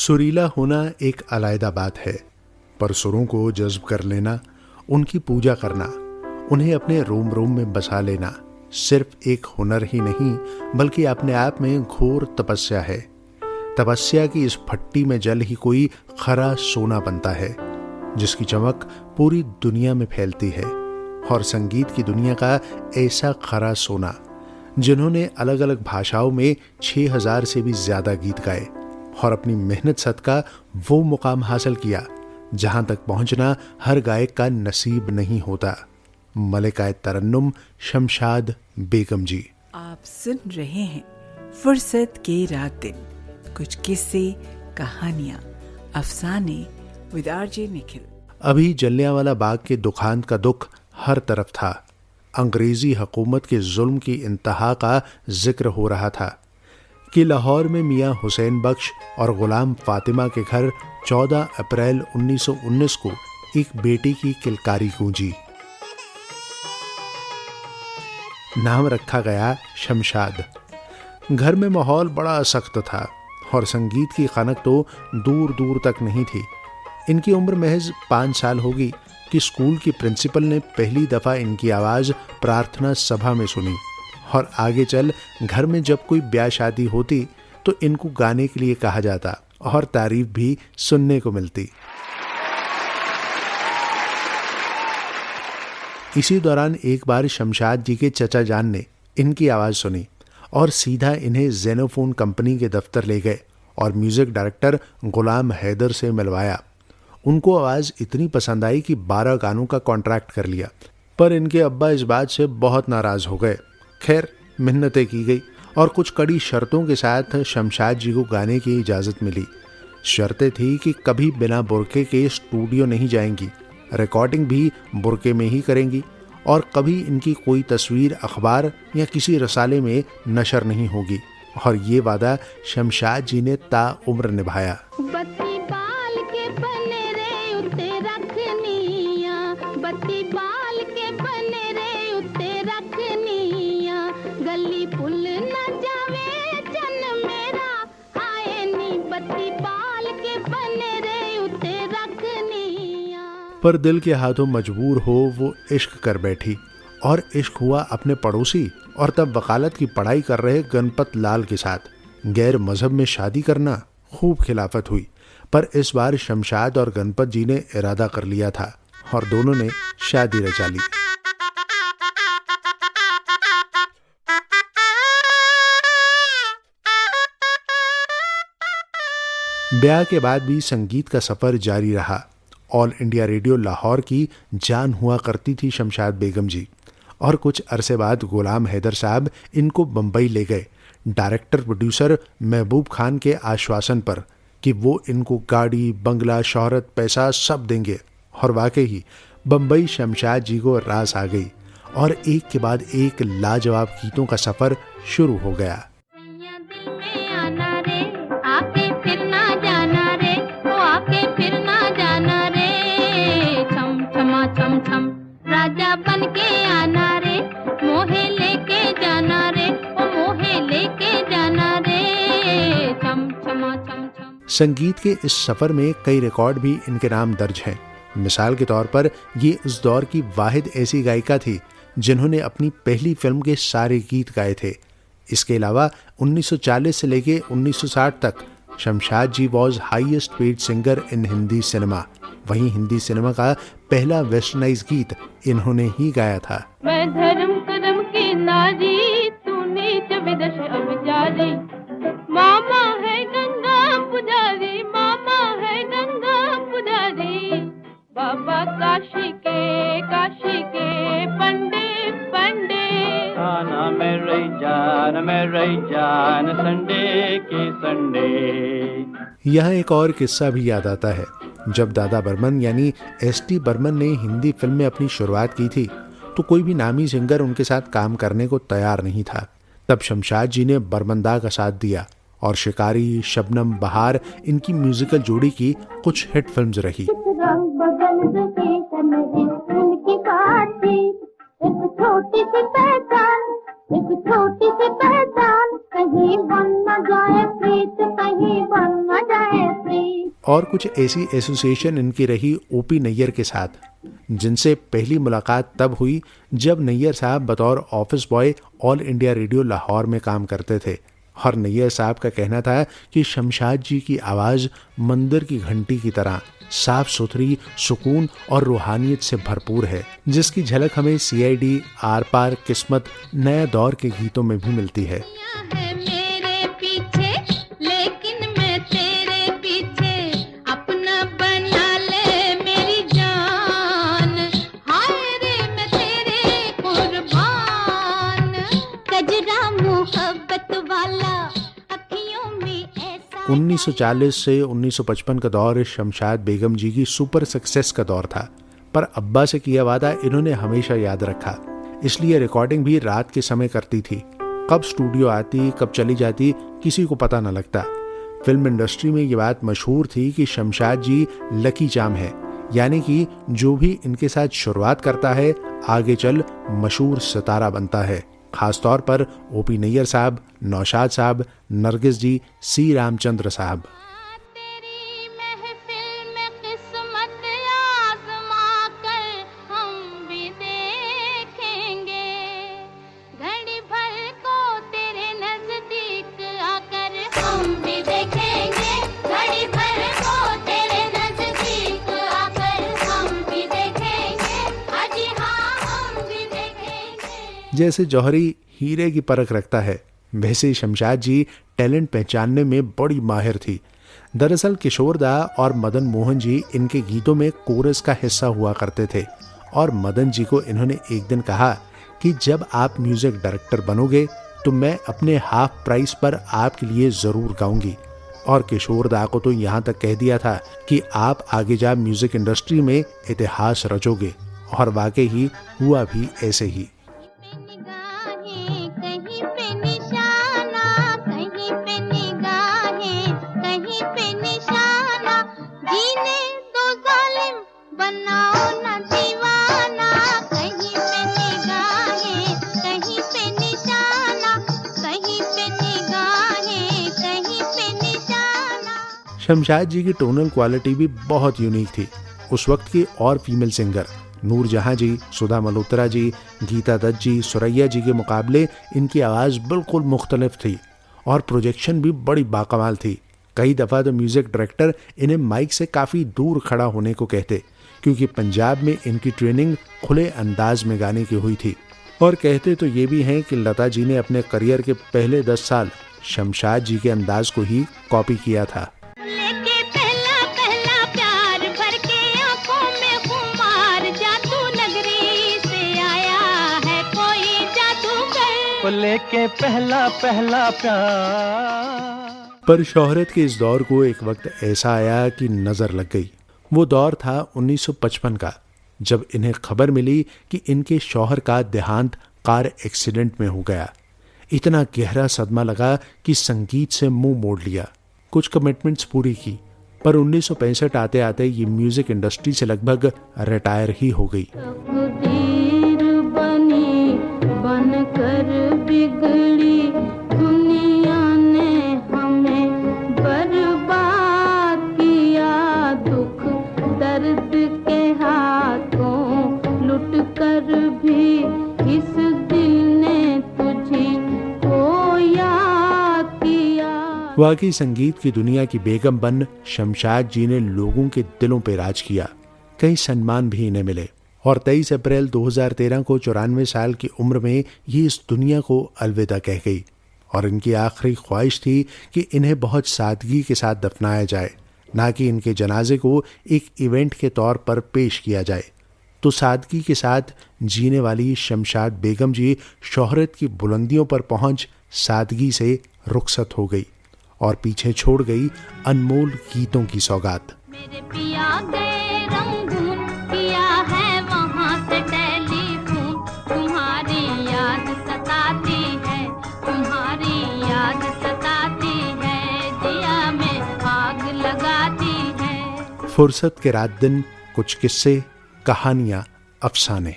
सुरीला होना एक अलग बात है, पर सुरों को जज्ब कर लेना, उनकी पूजा करना, उन्हें अपने रोम रोम में बसा लेना सिर्फ एक हुनर ही नहीं बल्कि अपने आप में घोर तपस्या है। तपस्या की इस भट्टी में जल ही कोई खरा सोना बनता है जिसकी चमक पूरी दुनिया में फैलती है। और संगीत की दुनिया का ऐसा खरा सोना जिन्होंने अलग अलग भाषाओं में 6000 से भी ज्यादा गीत गाए और अपनी मेहनत सदका वो मुकाम हासिल किया जहां तक पहुंचना हर गायक का नसीब नहीं होता। मलिकाए तरन्नुम शमशाद बेगम जी। आप सुन रहे हैं फुर्सत के रात दिन, कुछ किस्से, कहानियां, अफसाने विद आरजे निखिल। अभी जलियांवाला बाग के दुखांत का दुख हर तरफ था। अंग्रेजी हुकूमत के जुल्म की इंतहा का जिक्र हो रहा था कि लाहौर में मियां हुसैन बख्श और गुलाम फातिमा के घर 14 अप्रैल 1919 को एक बेटी की किलकारी गूंजी। नाम रखा गया शमशाद। घर में माहौल बड़ा सख्त था और संगीत की खनक तो दूर दूर तक नहीं थी। इनकी उम्र महज 5 साल होगी कि स्कूल की प्रिंसिपल ने पहली दफा इनकी आवाज प्रार्थना सभा में सुनी और आगे चल घर में जब कोई ब्याह शादी होती तो इनको गाने के लिए कहा जाता और तारीफ भी सुनने को मिलती। इसी दौरान एक बार शमशाद जी के चचा जान ने इनकी आवाज सुनी और सीधा इन्हें जेनोफोन कंपनी के दफ्तर ले गए और म्यूजिक डायरेक्टर गुलाम हैदर से मिलवाया। उनको आवाज इतनी पसंद आई कि 12 गानों का कॉन्ट्रैक्ट कर लिया, पर इनके अब्बा इस बात से बहुत नाराज हो गए। खैर, मिन्नतें की गई और कुछ कड़ी शर्तों के साथ शमशाद जी को गाने की इजाजत मिली। शर्तें थी कि कभी बिना बुर्के के स्टूडियो नहीं जाएंगी, रिकॉर्डिंग भी बुर्के में ही करेंगी और कभी इनकी कोई तस्वीर अखबार या किसी रसाले में नशर नहीं होगी। और ये वादा शमशाद जी ने ताउम्र निभाया। बत्ती बाल के बने रे उत्ते रखनिया, बत्ती बाल के बने रे उत्ते रखनिया, गली पुल न जावे चन मेरा आए नी, बत्ती बाल के बने रे उत्ते रखनिया। पर दिल के हाथों मजबूर हो वो इश्क कर बैठी और इश्क हुआ अपने पड़ोसी और तब वकालत की पढ़ाई कर रहे गणपत लाल के साथ। गैर मजहब में शादी करना खूब खिलाफत हुई, पर इस बार शमशाद और गणपत जी ने इरादा कर लिया था और दोनों ने शादी रचा ली। ब्याह के बाद भी संगीत का सफर जारी रहा। ऑल इंडिया रेडियो लाहौर की जान हुआ करती थी शमशाद बेगम जी और कुछ अरसे बाद गुलाम हैदर साहब इनको बंबई ले गए डायरेक्टर प्रोड्यूसर महबूब खान के आश्वासन पर कि वो इनको गाड़ी, बंगला, शोहरत, पैसा सब देंगे। और वाकई ही बंबई शमशाद जी को रास आ गई और एक के बाद एक लाजवाब गीतों का सफर शुरू हो गया। राजा बन के आना रे, मोहे लेके जाना रे, ओ मोहे लेके जाना रे, चम चमा चम चम। संगीत के इस सफर में कई रिकॉर्ड भी इनके नाम दर्ज हैं। मिसाल के तौर पर ये उस दौर की वाहिद ऐसी गायिका थी जिन्होंने अपनी पहली फिल्म के सारे गीत गाए थे। इसके अलावा 1940 से लेके 1960 तक Shamshad ji was highest paid singer in Hindi cinema. वहीं हिंदी सिनेमा का पहला वेस्टर्नाइज गीत इन्होंने ही गाया था। मैं धर्म करम की नारी, तू नीच विदश अविचारी, मामा है गंगा पुजारी, मामा है गंगा पुजारी, बाबा काशी के पंडित पंडित, खाना में रही जान संडे के संडे। यहाँ एक और किस्सा भी याद आता है। जब दादा बर्मन यानी एस.टी. बर्मन ने हिंदी फिल्म में अपनी शुरुआत की थी तो कोई भी नामी सिंगर उनके साथ काम करने को तैयार नहीं था। तब शमशाद जी ने बर्मनदा का साथ दिया और शिकारी, शबनम, बहार इनकी म्यूजिकल जोड़ी की कुछ हिट फिल्म्स रही। कहीं बन न जाए प्रीत, कहीं बन न जाए प्रीत, और कुछ ऐसी एसोसिएशन इनकी रही ओपी नैयर के साथ, जिनसे पहली मुलाकात तब हुई जब नैयर साहब बतौर office boy all India radio Lahore में काम करते थे। और नैयर साहब का कहना था कि शमशाद जी की आवाज़ मंदिर की घंटी की तरह साफ सुथरी, सुकून और रूहानियत से भरपूर है, जिसकी झलक हमें सीआईडी, आर पार, किस्मत, नया दौर के गीतों में भी मिलती है। मेरे पीछे लेकिन मैं तेरे पीछे, अपना बना ले मेरी जान, हाय रे मैं तेरे कुर्बान, कजरा मोहब्बत वाला अखियों में ऐसा। 1940 से 1955 का दौर शमशाद बेगम जी की सुपर सक्सेस का दौर था, पर अब्बा से किया वादा इन्होंने हमेशा याद रखा, इसलिए रिकॉर्डिंग भी रात के समय करती थी। कब स्टूडियो आती, कब चली जाती, किसी को पता न लगता। फिल्म इंडस्ट्री में ये बात मशहूर थी कि शमशाद जी लकी चार्म है, यानी कि जो भी इनके साथ शुरुआत करता है आगे चल मशहूर सितारा बनता है। खासतौर पर ओपी नैयर साहब, नौशाद साहब, नरगिस जी, सी रामचंद्र साहब। तेरी महफिल में किस्मत आज़मा कर हम भी देखेंगे, घड़ी भर को तेरे नजदीक आकर हम भी देखेंगे, घड़ी भर को तेरे नजदीक आकर हम भी देखेंगे, अजी हाँ हम भी देखेंगे। जैसे जौहरी हीरे की परख रखता है, वैसे शमशाद जी टैलेंट पहचानने में बड़ी माहिर थी। दरअसल किशोरदा और मदन मोहन जी इनके गीतों में कोरस का हिस्सा हुआ करते थे, और मदन जी को इन्होंने एक दिन कहा कि जब आप म्यूजिक डायरेक्टर बनोगे तो मैं अपने हाफ प्राइस पर आपके लिए ज़रूर गाऊंगी। और किशोरदा को तो यहाँ तक कह दिया था कि आप आगे जा म्यूजिक इंडस्ट्री में इतिहास रचोगे, और वाकई ही हुआ भी ऐसे ही। कहीं पे निशाना, कहीं पे निगाहें, कहीं पे निशाना, जीने दो जालिम बनाओ ना दीवाना, कहीं पे निगाहें, कहीं पे निशाना, कहीं पे निगाहें, कहीं पे निशाना। शमशाद जी की टोनल क्वालिटी भी बहुत यूनिक थी। उस वक्त की और फीमेल सिंगर नूर जहां जी, सुधा मल्होत्रा जी, गीता दत्त जी, सुरैया जी के मुकाबले इनकी आवाज़ बिल्कुल मुख्तलिफ थी, और प्रोजेक्शन भी बड़ी बाकमाल थी। कई दफ़ा तो म्यूज़िक डायरेक्टर इन्हें माइक से काफ़ी दूर खड़ा होने को कहते, क्योंकि पंजाब में इनकी ट्रेनिंग खुले अंदाज में गाने की हुई थी। और कहते तो ये भी हैं कि लता जी ने अपने करियर के पहले 10 साल शमशाद जी के अंदाज को ही कॉपी किया था। लेके पहला पहला प्यार भर के आंखों में खुमार, जादू नगरी से आया है कोई जादूगर, वो लेके पहला पहला प्यार। पर शोहरत के इस दौर को एक वक्त ऐसा आया कि नज़र लग गई। वो दौर था 1955 का, जब इन्हें खबर मिली कि इनके शौहर का देहांत कार एक्सीडेंट में हो गया। इतना गहरा सदमा लगा कि संगीत से मुंह मोड़ लिया। कुछ कमिटमेंट्स पूरी की, पर 1965 आते आते ये म्यूजिक इंडस्ट्री से लगभग रिटायर ही हो गई। तकदीर बनी बनकर बिगड़ी, दुनिया ने हमें बर्बाद किया, दुख दर्द के हाथों लुट कर भी इस दिल ने तुझी को याद किया। वाकई संगीत की दुनिया की बेगम बन शमशाद जी ने लोगों के दिलों पर राज किया। कई सम्मान भी इन्हें मिले, और 23 अप्रैल 2013 को 94 साल की उम्र में ये इस दुनिया को अलविदा कह गई। और इनकी आखिरी ख्वाहिश थी कि इन्हें बहुत सादगी के साथ दफनाया जाए, ना कि इनके जनाजे को एक इवेंट के तौर पर पेश किया जाए। तो सादगी के साथ जीने वाली शमशाद बेगम जी शोहरत की बुलंदियों पर पहुंच सादगी से रुखसत हो गई, और पीछे छोड़ गई अनमोल गीतों की सौगात। मेरे पिया गए रंगून, किया है वहाँ से टेलीफोन, तुम्हारी याद सताती है, तुम्हारी याद सताती है, दिया में आग लगाती है। फुर्सत के रात दिन, कुछ किस्से, कहानियां, अफसाने।